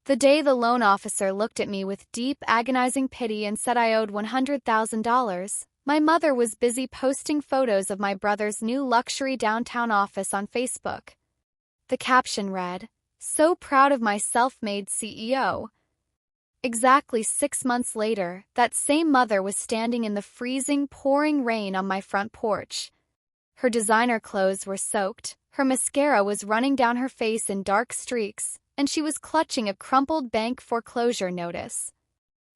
The day the loan officer looked at me with deep, agonizing pity and said I owed $100,000, my mother was busy posting photos of my brother's new luxury downtown office on Facebook. The caption read, "So proud of my self-made CEO." Exactly 6 months later, that same mother was standing in the freezing, pouring rain on my front porch. Her designer clothes were soaked, her mascara was running down her face in dark streaks, and she was clutching a crumpled bank foreclosure notice.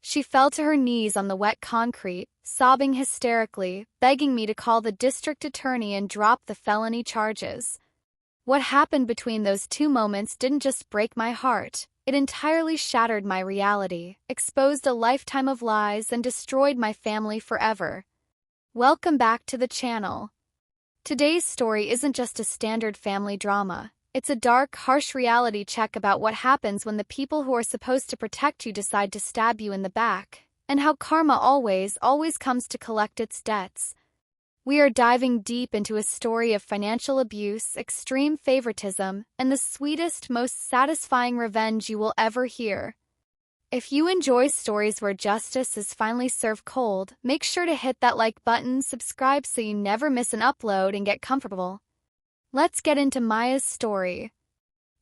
She fell to her knees on the wet concrete, sobbing hysterically, begging me to call the district attorney and drop the felony charges. What happened between those 2 moments didn't just break my heart, it entirely shattered my reality, exposed a lifetime of lies, and destroyed my family forever. Welcome back to the channel. Today's story isn't just a standard family drama. It's a dark, harsh reality check about what happens when the people who are supposed to protect you decide to stab you in the back, and how karma always comes to collect its debts. We are diving deep into a story of financial abuse, extreme favoritism, and the sweetest, most satisfying revenge you will ever hear. If you enjoy stories where justice is finally served cold, make sure to hit that like button, subscribe so you never miss an upload, and get comfortable. Let's get into Maya's story.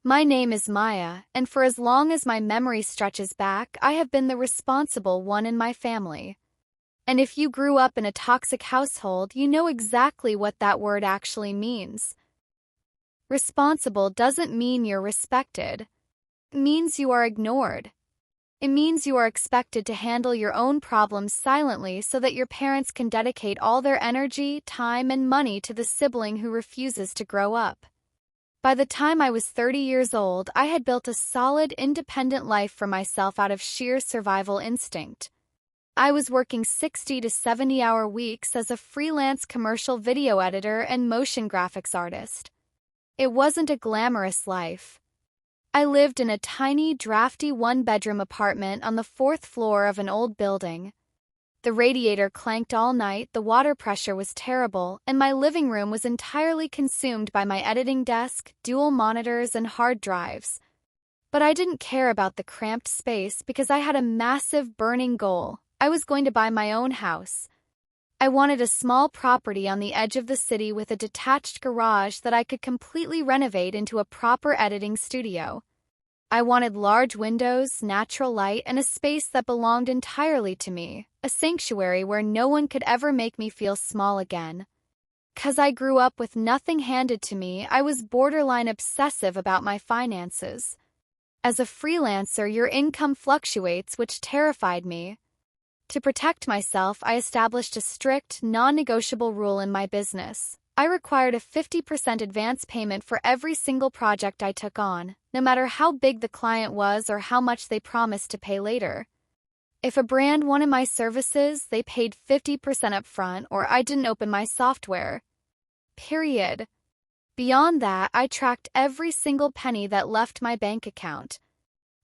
My name is Maya, and for as long as my memory stretches back, I have been the responsible one in my family. And if you grew up in a toxic household, you know exactly what that word actually means. Responsible doesn't mean you're respected. It means you are ignored. It means you are expected to handle your own problems silently so that your parents can dedicate all their energy, time, and money to the sibling who refuses to grow up. By the time I was 30 years old, I had built a solid, independent life for myself out of sheer survival instinct. I was working 60 to 70-hour weeks as a freelance commercial video editor and motion graphics artist. It wasn't a glamorous life. I lived in a tiny, drafty one-bedroom apartment on the 4th floor of an old building. The radiator clanked all night, the water pressure was terrible, and my living room was entirely consumed by my editing desk, dual monitors, and hard drives. But I didn't care about the cramped space because I had a massive, burning goal. I was going to buy my own house. I wanted a small property on the edge of the city with a detached garage that I could completely renovate into a proper editing studio. I wanted large windows, natural light, and a space that belonged entirely to me, a sanctuary where no one could ever make me feel small again. 'Cause I grew up with nothing handed to me, I was borderline obsessive about my finances. As a freelancer, your income fluctuates, which terrified me. To protect myself, I established a strict, non-negotiable rule in my business. I required a 50% advance payment for every single project I took on, no matter how big the client was or how much they promised to pay later. If a brand wanted my services, they paid 50% upfront, or I didn't open my software. Period. Beyond that, I tracked every single penny that left my bank account.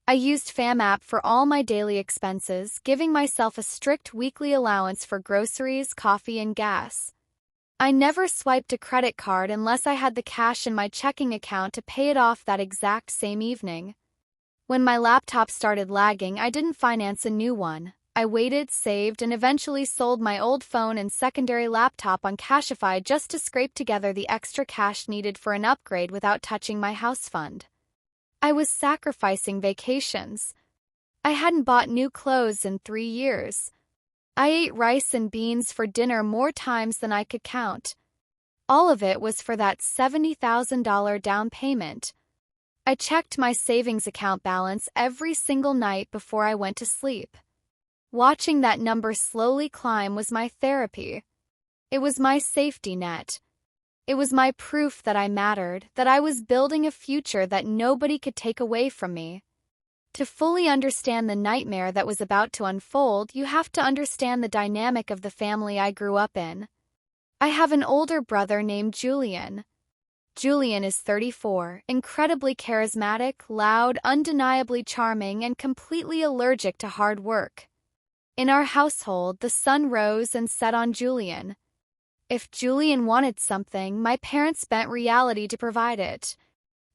I used FamApp for all my daily expenses, giving myself a strict weekly allowance for groceries, coffee, and gas. I never swiped a credit card unless I had the cash in my checking account to pay it off that exact same evening. When my laptop started lagging, I didn't finance a new one. I waited, saved, and eventually sold my old phone and secondary laptop on Cashify just to scrape together the extra cash needed for an upgrade without touching my house fund. I was sacrificing vacations. I hadn't bought new clothes in 3 years. I ate rice and beans for dinner more times than I could count. All of it was for that $70,000 down payment. I checked my savings account balance every single night before I went to sleep. Watching that number slowly climb was my therapy. It was my safety net. It was my proof that I mattered, that I was building a future that nobody could take away from me. To fully understand the nightmare that was about to unfold, you have to understand the dynamic of the family I grew up in. I have an older brother named Julian. Julian is 34, incredibly charismatic, loud, undeniably charming, and completely allergic to hard work. In our household, the sun rose and set on Julian. If Julian wanted something, my parents bent reality to provide it.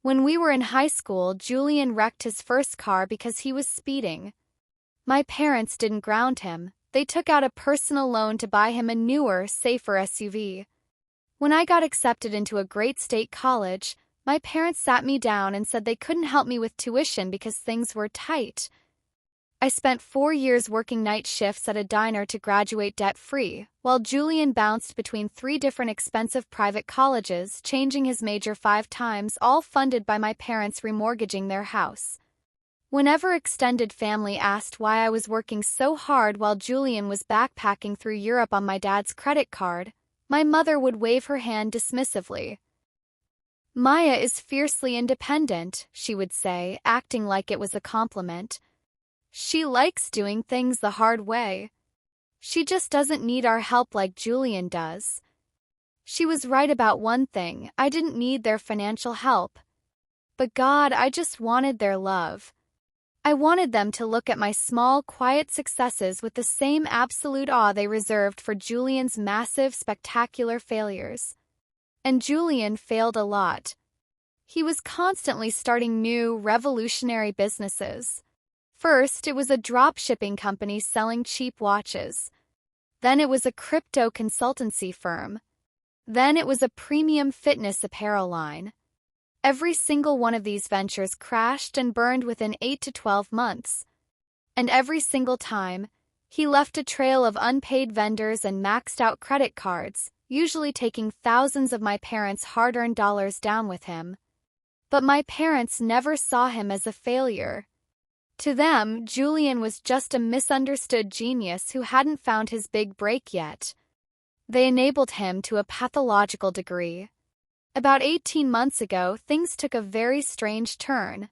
When we were in high school, Julian wrecked his first car because he was speeding. My parents didn't ground him. They took out a personal loan to buy him a newer, safer SUV. When I got accepted into a great state college, my parents sat me down and said they couldn't help me with tuition because things were tight. I spent 4 years working night shifts at a diner to graduate debt-free, while Julian bounced between 3 different expensive private colleges, changing his major 5 times, all funded by my parents remortgaging their house. Whenever extended family asked why I was working so hard while Julian was backpacking through Europe on my dad's credit card, my mother would wave her hand dismissively. "Maya is fiercely independent," she would say, acting like it was a compliment. "She likes doing things the hard way. She just doesn't need our help like Julian does." She was right about one thing: I didn't need their financial help. But God, I just wanted their love. I wanted them to look at my small, quiet successes with the same absolute awe they reserved for Julian's massive, spectacular failures. And Julian failed a lot. He was constantly starting new, revolutionary businesses. First, it was a drop-shipping company selling cheap watches. Then it was a crypto consultancy firm. Then it was a premium fitness apparel line. Every single one of these ventures crashed and burned within 8 to 12 months. And every single time, he left a trail of unpaid vendors and maxed-out credit cards, usually taking thousands of my parents' hard-earned dollars down with him. But my parents never saw him as a failure. To them, Julian was just a misunderstood genius who hadn't found his big break yet. They enabled him to a pathological degree. About 18 months ago, things took a very strange turn.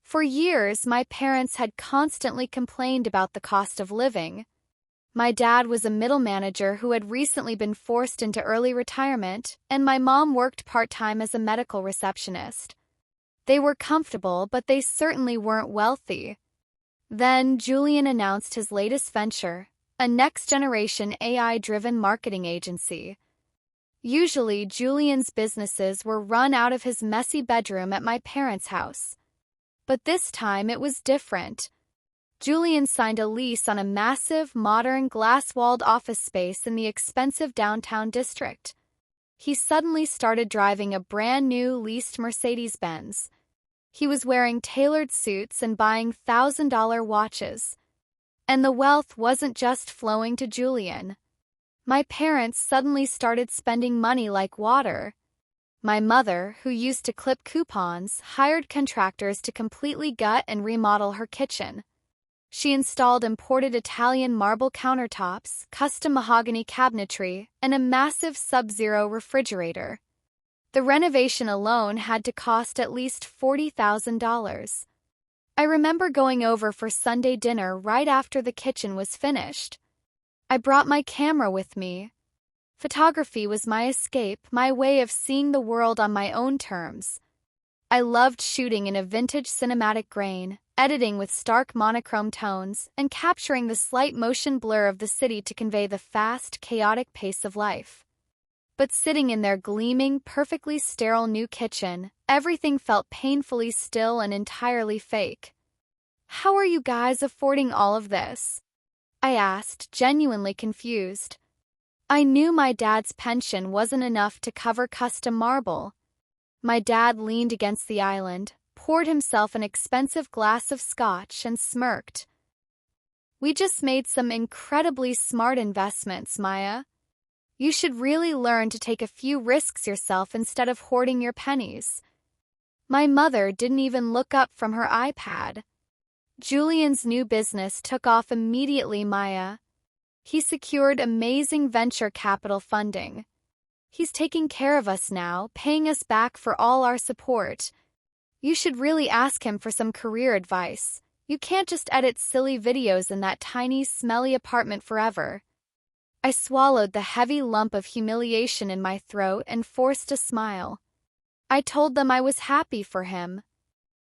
For years, my parents had constantly complained about the cost of living. My dad was a middle manager who had recently been forced into early retirement, and my mom worked part-time as a medical receptionist. They were comfortable, but they certainly weren't wealthy. Then Julian announced his latest venture, a next-generation AI-driven marketing agency. Usually, Julian's businesses were run out of his messy bedroom at my parents' house. But this time it was different. Julian signed a lease on a massive, modern, glass-walled office space in the expensive downtown district. He suddenly started driving a brand-new leased Mercedes-Benz. He was wearing tailored suits and buying $1,000 watches. And the wealth wasn't just flowing to Julian. My parents suddenly started spending money like water. My mother, who used to clip coupons, hired contractors to completely gut and remodel her kitchen. She installed imported Italian marble countertops, custom mahogany cabinetry, and a massive Sub-Zero refrigerator. The renovation alone had to cost at least $40,000. I remember going over for Sunday dinner right after the kitchen was finished. I brought my camera with me. Photography was my escape, my way of seeing the world on my own terms. I loved shooting in a vintage cinematic grain, editing with stark monochrome tones, and capturing the slight motion blur of the city to convey the fast, chaotic pace of life. But sitting in their gleaming, perfectly sterile new kitchen, everything felt painfully still and entirely fake. "How are you guys affording all of this?" I asked, genuinely confused. I knew my dad's pension wasn't enough to cover custom marble. My dad leaned against the island, poured himself an expensive glass of scotch, and smirked. "We just made some incredibly smart investments, Maya. You should really learn to take a few risks yourself instead of hoarding your pennies." My mother didn't even look up from her iPad. Julian's new business took off immediately, Maya. He secured amazing venture capital funding. He's taking care of us now, paying us back for all our support. You should really ask him for some career advice. You can't just edit silly videos in that tiny, smelly apartment forever. I swallowed the heavy lump of humiliation in my throat and forced a smile. I told them I was happy for him.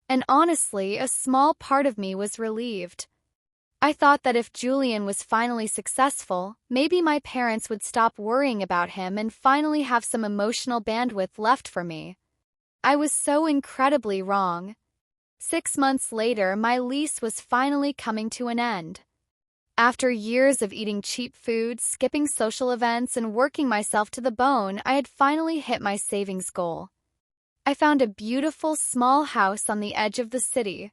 And honestly, a small part of me was relieved. I thought that if Julian was finally successful, maybe my parents would stop worrying about him and finally have some emotional bandwidth left for me. I was so incredibly wrong. 6 months later, my lease was finally coming to an end. After years of eating cheap food, skipping social events, and working myself to the bone, I had finally hit my savings goal. I found a beautiful, small house on the edge of the city.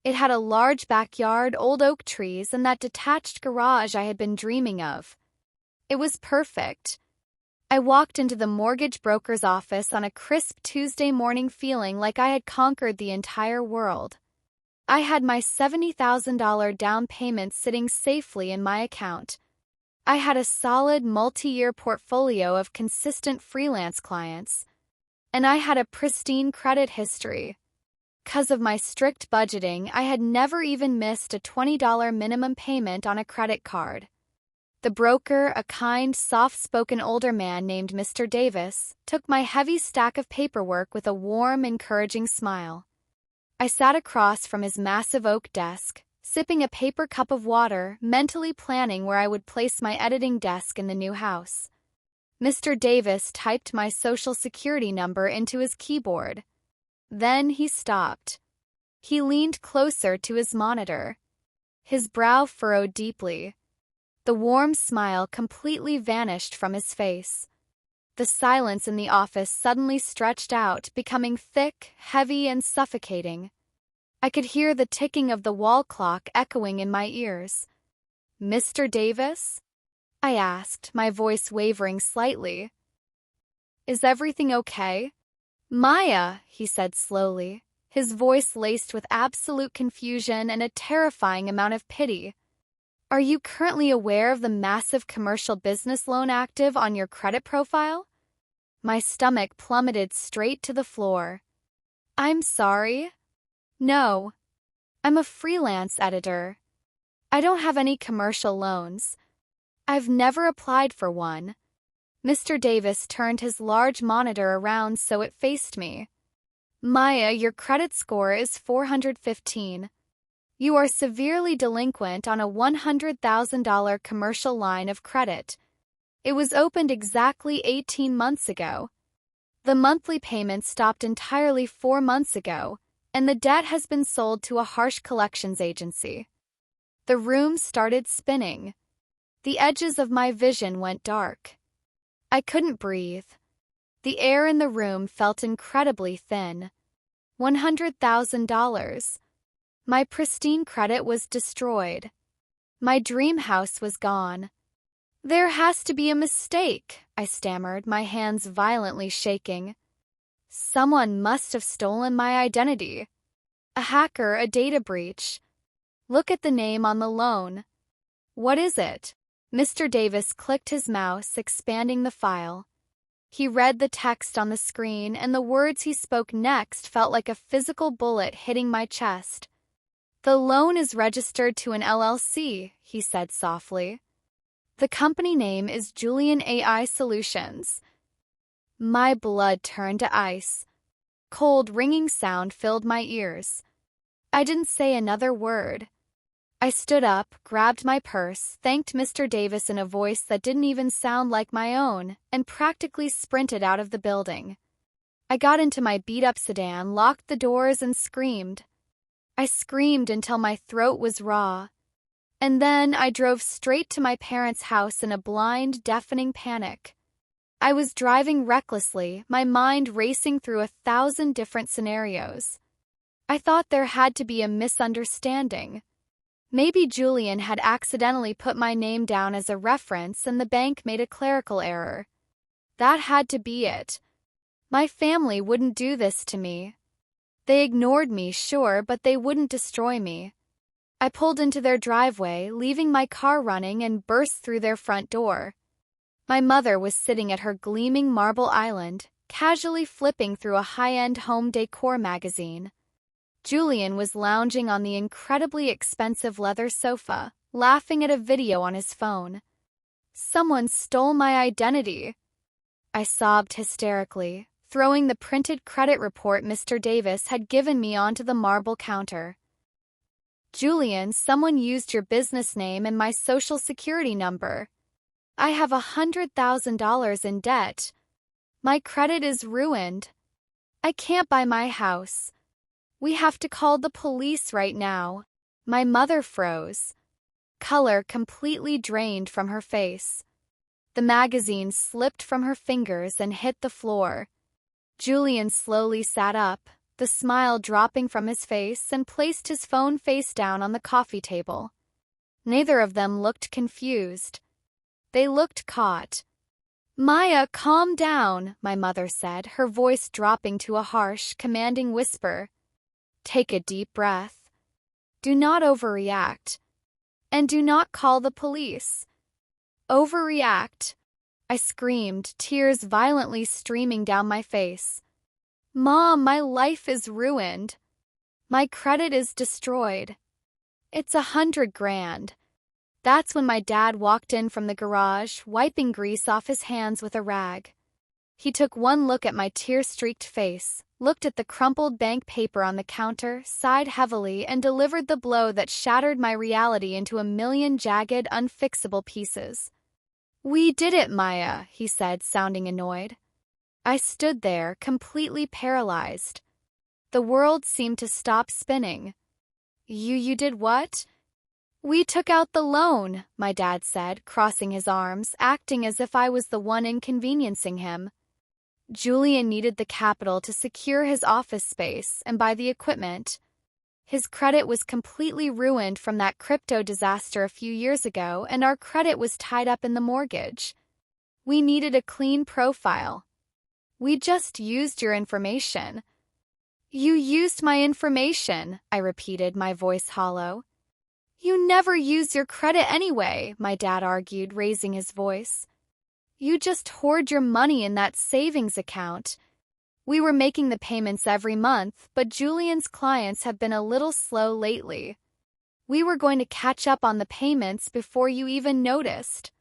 It had a large backyard, old oak trees, and that detached garage I had been dreaming of. It was perfect. I walked into the mortgage broker's office on a crisp Tuesday morning feeling like I had conquered the entire world. I had my $70,000 down payment sitting safely in my account. I had a solid multi-year portfolio of consistent freelance clients. And I had a pristine credit history. 'Cause of my strict budgeting, I had never even missed a $20 minimum payment on a credit card. The broker, a kind, soft-spoken older man named Mr. Davis, took my heavy stack of paperwork with a warm, encouraging smile. I sat across from his massive oak desk, sipping a paper cup of water, mentally planning where I would place my editing desk in the new house. Mr. Davis typed my social security number into his keyboard. Then he stopped. He leaned closer to his monitor. His brow furrowed deeply. The warm smile completely vanished from his face. The silence in the office suddenly stretched out, becoming thick, heavy, and suffocating. I could hear the ticking of the wall clock echoing in my ears. "Mr. Davis?" I asked, my voice wavering slightly. "Is everything okay?" "Maya," he said slowly, his voice laced with absolute confusion and a terrifying amount of pity. "Are you currently aware of the massive commercial business loan active on your credit profile?" My stomach plummeted straight to the floor. "I'm sorry. No. I'm a freelance editor. I don't have any commercial loans. I've never applied for one." Mr. Davis turned his large monitor around so it faced me. "Maya, your credit score is 415. You are severely delinquent on a $100,000 commercial line of credit. It was opened exactly 18 months ago. The monthly payment stopped entirely 4 months ago, and the debt has been sold to a harsh collections agency." The room started spinning. The edges of my vision went dark. I couldn't breathe. The air in the room felt incredibly thin. $100,000. My pristine credit was destroyed. My dream house was gone. "There has to be a mistake," I stammered, my hands violently shaking. "Someone must have stolen my identity. A hacker, a data breach. Look at the name on the loan." "What is it?" Mr. Davis clicked his mouse, expanding the file. He read the text on the screen, and the words he spoke next felt like a physical bullet hitting my chest. "The loan is registered to an LLC," he said softly. "The company name is Julian AI Solutions." My blood turned to ice. Cold, ringing sound filled my ears. I didn't say another word. I stood up, grabbed my purse, thanked Mr. Davis in a voice that didn't even sound like my own, and practically sprinted out of the building. I got into my beat-up sedan, locked the doors, and screamed. I screamed until my throat was raw. And then I drove straight to my parents' house in a blind, deafening panic. I was driving recklessly, my mind racing through 1,000 different scenarios. I thought there had to be a misunderstanding. Maybe Julian had accidentally put my name down as a reference and the bank made a clerical error. That had to be it. My family wouldn't do this to me. They ignored me, sure, but they wouldn't destroy me. I pulled into their driveway, leaving my car running, and burst through their front door. My mother was sitting at her gleaming marble island, casually flipping through a high-end home decor magazine. Julian was lounging on the incredibly expensive leather sofa, laughing at a video on his phone. "Someone stole my identity." I sobbed hysterically, throwing the printed credit report Mr. Davis had given me onto the marble counter. "Julian, someone used your business name and my social security number. I have $100,000 in debt. My credit is ruined." I can't buy my house. We have to call the police right now. My mother froze. Color completely drained from her face. The magazine slipped from her fingers and hit the floor. Julian slowly sat up, the smile dropping from his face, and placed his phone face down on the coffee table. Neither of them looked confused. They looked caught. Maya, calm down, my mother said, her voice dropping to a harsh, commanding whisper. Take a deep breath. Do not overreact. And do not call the police. Overreact, I screamed, tears violently streaming down my face. Mom, my life is ruined. My credit is destroyed. It's 100 grand. That's when my dad walked in from the garage, wiping grease off his hands with a rag. He took one look at my tear-streaked face, looked at the crumpled bank paper on the counter, sighed heavily, and delivered the blow that shattered my reality into a million jagged, unfixable pieces. We did it, Maya, he said, sounding annoyed. I stood there, completely paralyzed. The world seemed to stop spinning. You did what? We took out the loan, my dad said, crossing his arms, acting as if I was the one inconveniencing him. Julian needed the capital to secure his office space and buy the equipment. His credit was completely ruined from that crypto disaster a few years ago, and our credit was tied up in the mortgage. We needed a clean profile. We just used your information. You used my information, I repeated, my voice hollow. You never use your credit anyway, my dad argued, raising his voice. You just hoard your money in that savings account. We were making the payments every month, but Julian's clients have been a little slow lately. We were going to catch up on the payments before you even noticed.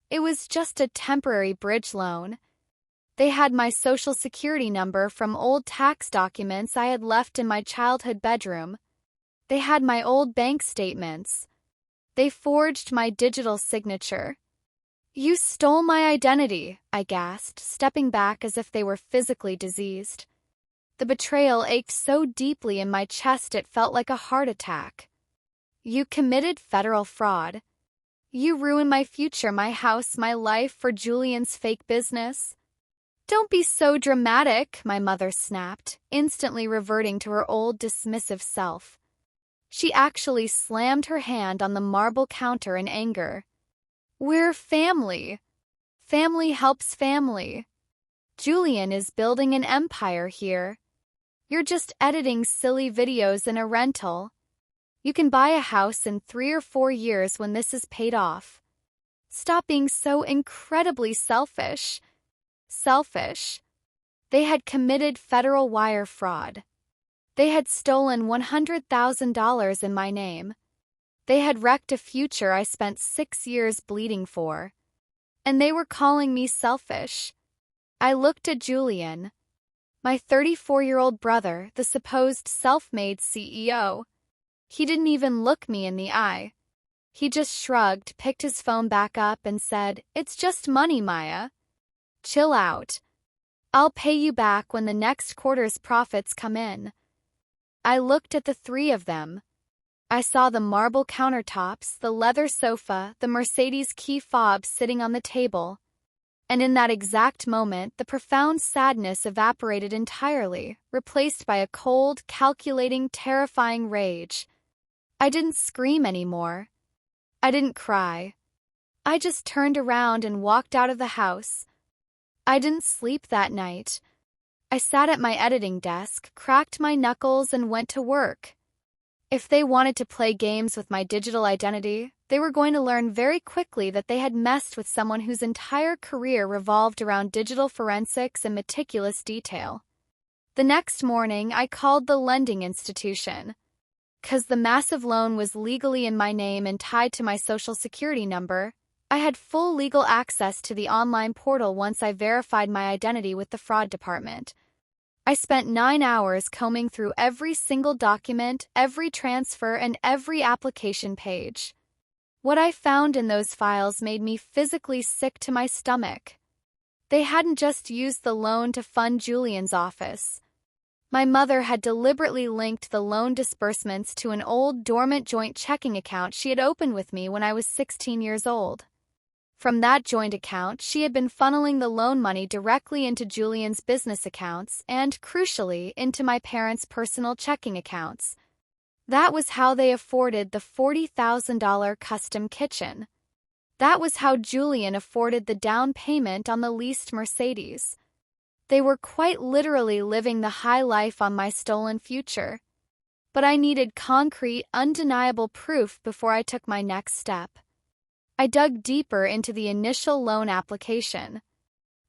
It was just a temporary bridge loan. They had my social security number from old tax documents I had left in my childhood bedroom. They had my old bank statements. They forged my digital signature. You stole my identity, I gasped, stepping back as if they were physically diseased. The betrayal ached so deeply in my chest it felt like a heart attack. You committed federal fraud. You ruined my future, my house, my life for Julian's fake business. Don't be so dramatic, my mother snapped, instantly reverting to her old dismissive self. She actually slammed her hand on the marble counter in anger. We're family. Family helps family. Julian is building an empire here. You're just editing silly videos in a rental. You can buy a house in 3 or 4 years when this is paid off. Stop being so incredibly selfish. Selfish. They had committed federal wire fraud. They had stolen $100,000 in my name. They had wrecked a future I spent 6 years bleeding for. And they were calling me selfish. I looked at Julian, my 34-year-old brother, the supposed self-made CEO. He didn't even look me in the eye. He just shrugged, picked his phone back up, and said, It's just money, Maya. Chill out. I'll pay you back when the next quarter's profits come in. I looked at the three of them. I saw the marble countertops, the leather sofa, the Mercedes key fob sitting on the table. And in that exact moment, the profound sadness evaporated entirely, replaced by a cold, calculating, terrifying rage. I didn't scream anymore. I didn't cry. I just turned around and walked out of the house. I didn't sleep that night. I sat at my editing desk, cracked my knuckles, and went to work. If they wanted to play games with my digital identity, they were going to learn very quickly that they had messed with someone whose entire career revolved around digital forensics and meticulous detail. The next morning, I called the lending institution. 'Cause the massive loan was legally in my name and tied to my social security number, I had full legal access to the online portal once I verified my identity with the fraud department. I spent 9 hours combing through every single document, every transfer, and every application page. What I found in those files made me physically sick to my stomach. They hadn't just used the loan to fund Julian's office. My mother had deliberately linked the loan disbursements to an old dormant joint checking account she had opened with me when I was 16 years old. From that joint account, she had been funneling the loan money directly into Julian's business accounts and, crucially, into my parents' personal checking accounts. That was how they afforded the $40,000 custom kitchen. That was how Julian afforded the down payment on the leased Mercedes. They were quite literally living the high life on my stolen future. But I needed concrete, undeniable proof before I took my next step. I dug deeper into the initial loan application.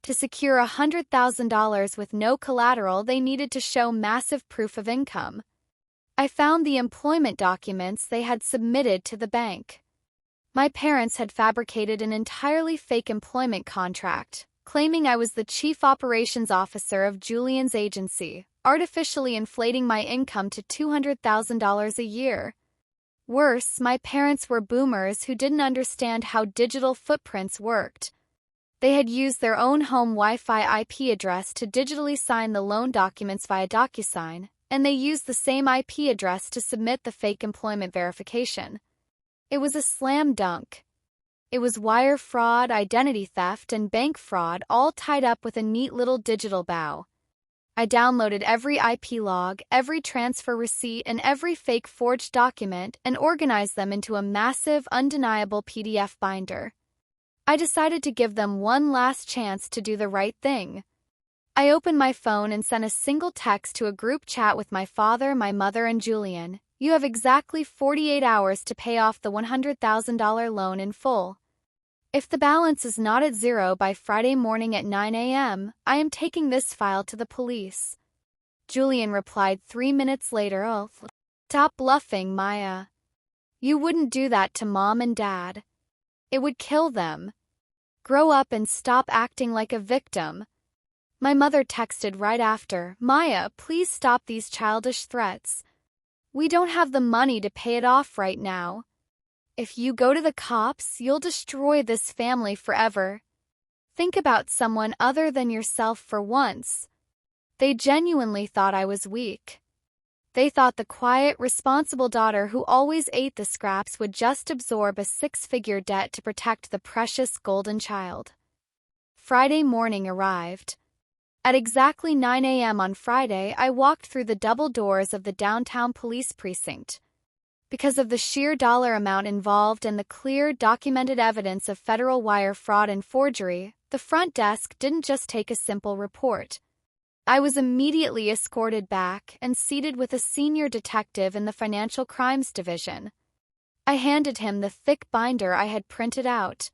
To secure $100,000 with no collateral, they needed to show massive proof of income. I found the employment documents they had submitted to the bank. My parents had fabricated an entirely fake employment contract, claiming I was the chief operations officer of Julian's agency, artificially inflating my income to $200,000 a year. Worse, my parents were boomers who didn't understand how digital footprints worked. They had used their own home Wi-Fi IP address to digitally sign the loan documents via DocuSign, and they used the same IP address to submit the fake employment verification. It was a slam dunk. It was wire fraud, identity theft, and bank fraud all tied up with a neat little digital bow. I downloaded every IP log, every transfer receipt, and every fake forged document and organized them into a massive, undeniable PDF binder. I decided to give them one last chance to do the right thing. I opened my phone and sent a single text to a group chat with my father, my mother, and Julian. You have exactly 48 hours to pay off the $100,000 loan in full. If the balance is not at zero by Friday morning at 9 a.m., I am taking this file to the police. Julian replied 3 minutes later, "Oh, stop bluffing, Maya. You wouldn't do that to Mom and Dad. It would kill them. Grow up and stop acting like a victim." My mother texted right after, "Maya, please stop these childish threats. We don't have the money to pay it off right now. If you go to the cops, you'll destroy this family forever. Think about someone other than yourself for once." They genuinely thought I was weak. They thought the quiet, responsible daughter who always ate the scraps would just absorb a six-figure debt to protect the precious golden child. Friday morning arrived. At exactly 9 a.m. on Friday, I walked through the double doors of the downtown police precinct. Because of the sheer dollar amount involved and the clear, documented evidence of federal wire fraud and forgery, the front desk didn't just take a simple report. I was immediately escorted back and seated with a senior detective in the Financial Crimes Division. I handed him the thick binder I had printed out.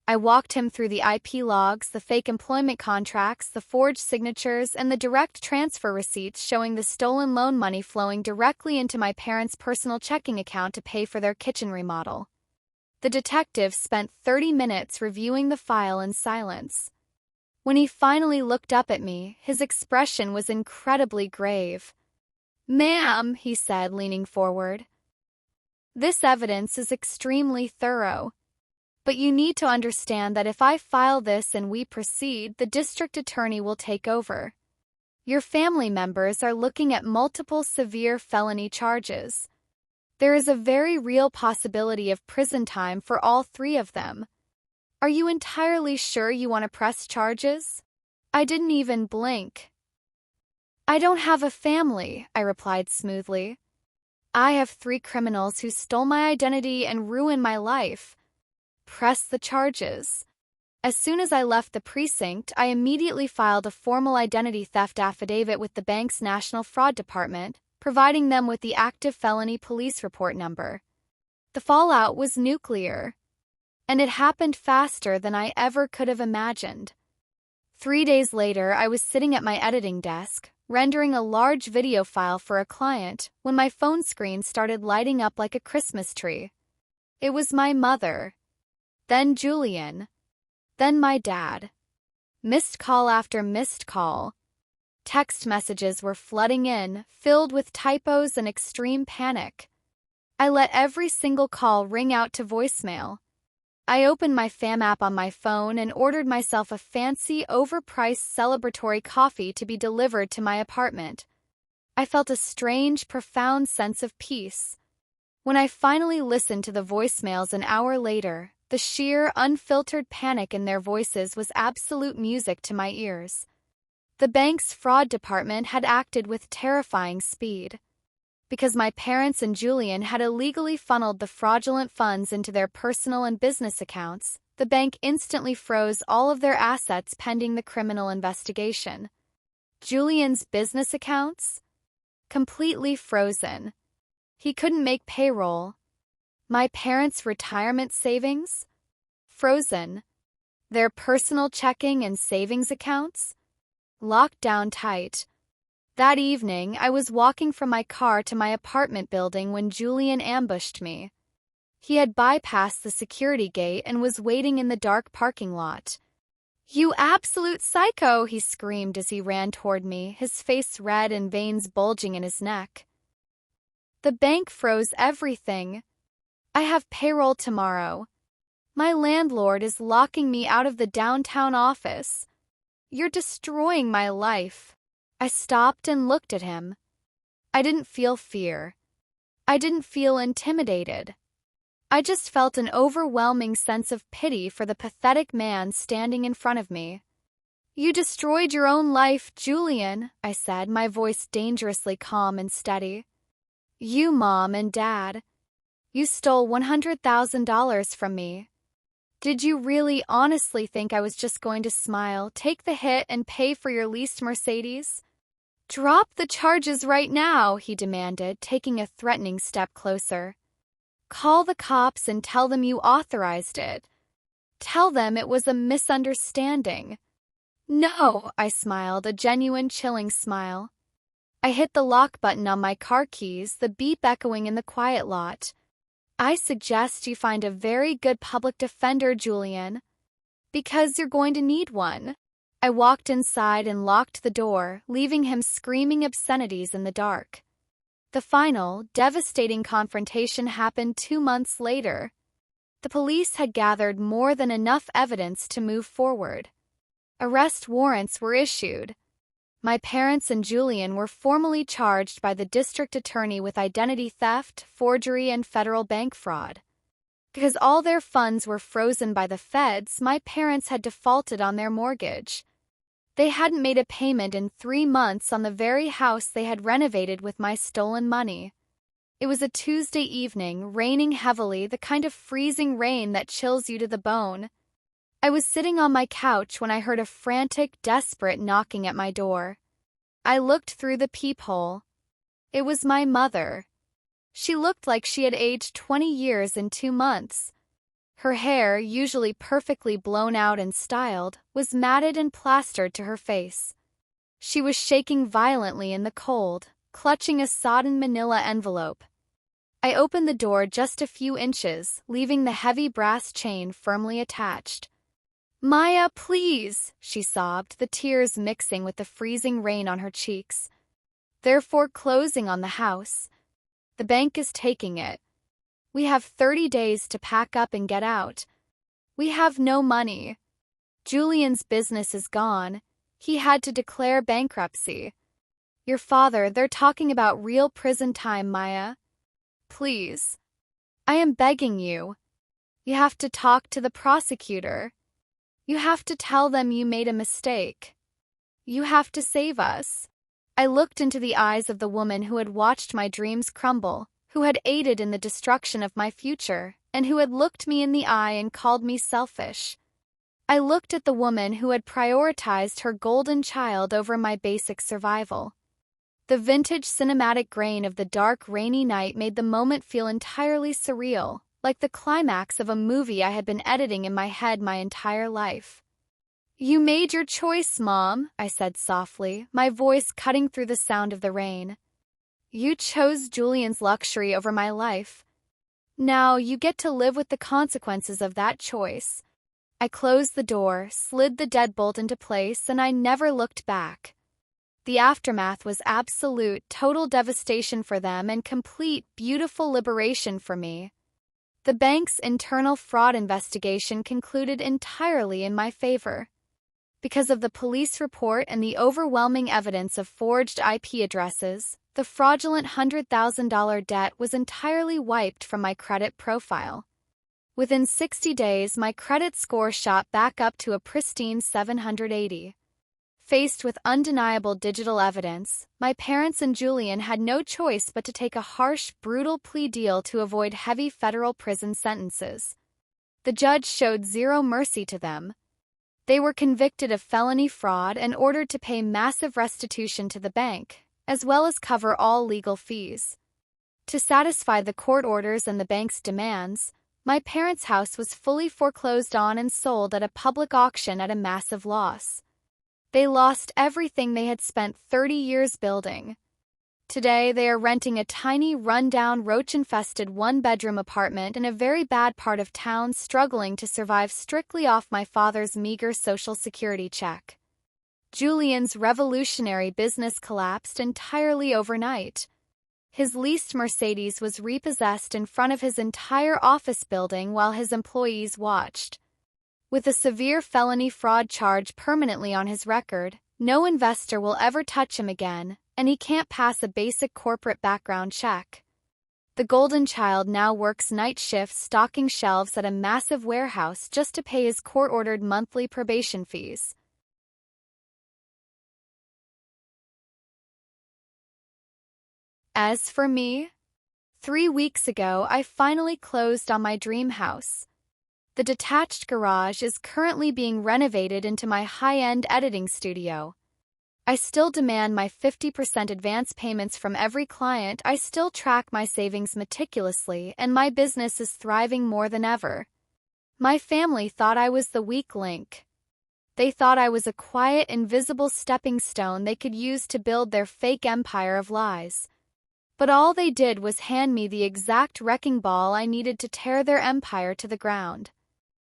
I walked him through the IP logs, the fake employment contracts, the forged signatures, and the direct transfer receipts showing the stolen loan money flowing directly into my parents' personal checking account to pay for their kitchen remodel. The detective spent 30 minutes reviewing the file in silence. When he finally looked up at me, his expression was incredibly grave. "Ma'am," he said, leaning forward, "this evidence is extremely thorough. But you need to understand that if I file this and we proceed, the district attorney will take over. Your family members are looking at multiple severe felony charges. There is a very real possibility of prison time for all three of them. Are you entirely sure you want to press charges?" I didn't even blink. "I don't have a family," I replied smoothly. "I have 3 criminals who stole my identity and ruined my life. Press the charges." As soon as I left the precinct, I immediately filed a formal identity theft affidavit with the bank's National Fraud Department, providing them with the active felony police report number. The fallout was nuclear. And it happened faster than I ever could have imagined. 3 days later, I was sitting at my editing desk, rendering a large video file for a client, when my phone screen started lighting up like a Christmas tree. It was my mother. Then Julian. Then my dad. Missed call after missed call. Text messages were flooding in, filled with typos and extreme panic. I let every single call ring out to voicemail. I opened my FAM app on my phone and ordered myself a fancy, overpriced celebratory coffee to be delivered to my apartment. I felt a strange, profound sense of peace. When I finally listened to the voicemails an hour later, the sheer, unfiltered panic in their voices was absolute music to my ears. The bank's fraud department had acted with terrifying speed. Because my parents and Julian had illegally funneled the fraudulent funds into their personal and business accounts, the bank instantly froze all of their assets pending the criminal investigation. Julian's business accounts? Completely frozen. He couldn't make payroll. My parents' retirement savings? Frozen. Their personal checking and savings accounts? Locked down tight. That evening, I was walking from my car to my apartment building when Julian ambushed me. He had bypassed the security gate and was waiting in the dark parking lot. "You absolute psycho!" he screamed as he ran toward me, his face red and veins bulging in his neck. "The bank froze everything. I have payroll tomorrow. My landlord is locking me out of the downtown office. You're destroying my life." I stopped and looked at him. I didn't feel fear. I didn't feel intimidated. I just felt an overwhelming sense of pity for the pathetic man standing in front of me. "You destroyed your own life, Julian," I said, my voice dangerously calm and steady. "You, Mom and Dad. You stole $100,000 from me. Did you really honestly think I was just going to smile, take the hit, and pay for your leased Mercedes? Drop the charges right now," he demanded, taking a threatening step closer. "Call the cops and tell them you authorized it. Tell them it was a misunderstanding." "No," I smiled, a genuine chilling smile. I hit the lock button on my car keys, the beep echoing in the quiet lot. "I suggest you find a very good public defender, Julian, because you're going to need one." I walked inside and locked the door, leaving him screaming obscenities in the dark. The final, devastating confrontation happened 2 months later. The police had gathered more than enough evidence to move forward. Arrest warrants were issued. My parents and Julian were formally charged by the district attorney with identity theft, forgery, and federal bank fraud. Because all their funds were frozen by the feds, my parents had defaulted on their mortgage. They hadn't made a payment in 3 months on the very house they had renovated with my stolen money. It was a Tuesday evening, raining heavily, the kind of freezing rain that chills you to the bone. I was sitting on my couch when I heard a frantic, desperate knocking at my door. I looked through the peephole. It was my mother. She looked like she had aged 20 years in 2 months. Her hair, usually perfectly blown out and styled, was matted and plastered to her face. She was shaking violently in the cold, clutching a sodden manila envelope. I opened the door just a few inches, leaving the heavy brass chain firmly attached. "Maya, please," she sobbed, the tears mixing with the freezing rain on her cheeks. "They're foreclosing on the house. The bank is taking it. We have 30 days to pack up and get out. We have no money. Julian's business is gone. He had to declare bankruptcy. Your father, they're talking about real prison time, Maya. Please. I am begging you. You have to talk to the prosecutor. You have to tell them you made a mistake. You have to save us." I looked into the eyes of the woman who had watched my dreams crumble, who had aided in the destruction of my future, and who had looked me in the eye and called me selfish. I looked at the woman who had prioritized her golden child over my basic survival. The vintage cinematic grain of the dark, rainy night made the moment feel entirely surreal, like the climax of a movie I had been editing in my head my entire life. "You made your choice, Mom," I said softly, my voice cutting through the sound of the rain. "You chose Julian's luxury over my life. Now you get to live with the consequences of that choice." I closed the door, slid the deadbolt into place, and I never looked back. The aftermath was absolute, total devastation for them and complete, beautiful liberation for me. The bank's internal fraud investigation concluded entirely in my favor. Because of the police report and the overwhelming evidence of forged IP addresses, the fraudulent $100,000 debt was entirely wiped from my credit profile. Within 60 days, my credit score shot back up to a pristine 780. Faced with undeniable digital evidence, my parents and Julian had no choice but to take a harsh, brutal plea deal to avoid heavy federal prison sentences. The judge showed zero mercy to them. They were convicted of felony fraud and ordered to pay massive restitution to the bank, as well as cover all legal fees. To satisfy the court orders and the bank's demands, my parents' house was fully foreclosed on and sold at a public auction at a massive loss. They lost everything they had spent 30 years building. Today, they are renting a tiny, run-down, roach-infested one-bedroom apartment in a very bad part of town, struggling to survive strictly off my father's meager Social Security check. Julian's revolutionary business collapsed entirely overnight. His leased Mercedes was repossessed in front of his entire office building while his employees watched. With a severe felony fraud charge permanently on his record, no investor will ever touch him again, and he can't pass a basic corporate background check. The golden child now works night shifts stocking shelves at a massive warehouse just to pay his court-ordered monthly probation fees. As for me, 3 weeks ago I finally closed on my dream house. The detached garage is currently being renovated into my high-end editing studio. I still demand my 50% advance payments from every client. I still track my savings meticulously, and my business is thriving more than ever. My family thought I was the weak link. They thought I was a quiet, invisible stepping stone they could use to build their fake empire of lies. But all they did was hand me the exact wrecking ball I needed to tear their empire to the ground.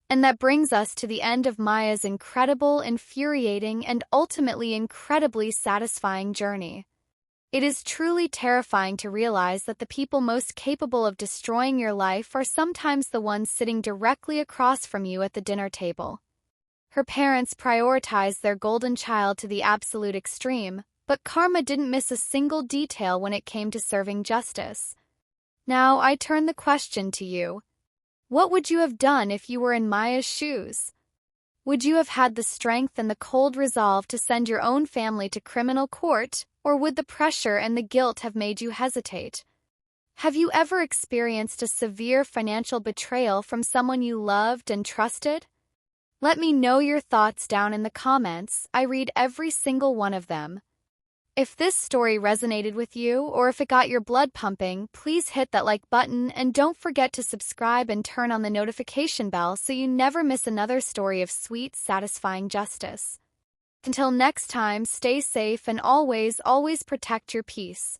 And that brings us to the end of Maya's incredible, infuriating, and ultimately incredibly satisfying journey. It is truly terrifying to realize that the people most capable of destroying your life are sometimes the ones sitting directly across from you at the dinner table. Her parents prioritized their golden child to the absolute extreme, but karma didn't miss a single detail when it came to serving justice. Now I turn the question to you. What would you have done if you were in Maya's shoes? Would you have had the strength and the cold resolve to send your own family to criminal court, or would the pressure and the guilt have made you hesitate? Have you ever experienced a severe financial betrayal from someone you loved and trusted? Let me know your thoughts down in the comments. I read every single one of them. If this story resonated with you, or if it got your blood pumping, please hit that like button and don't forget to subscribe and turn on the notification bell so you never miss another story of sweet, satisfying justice. Until next time, stay safe and always, always protect your peace.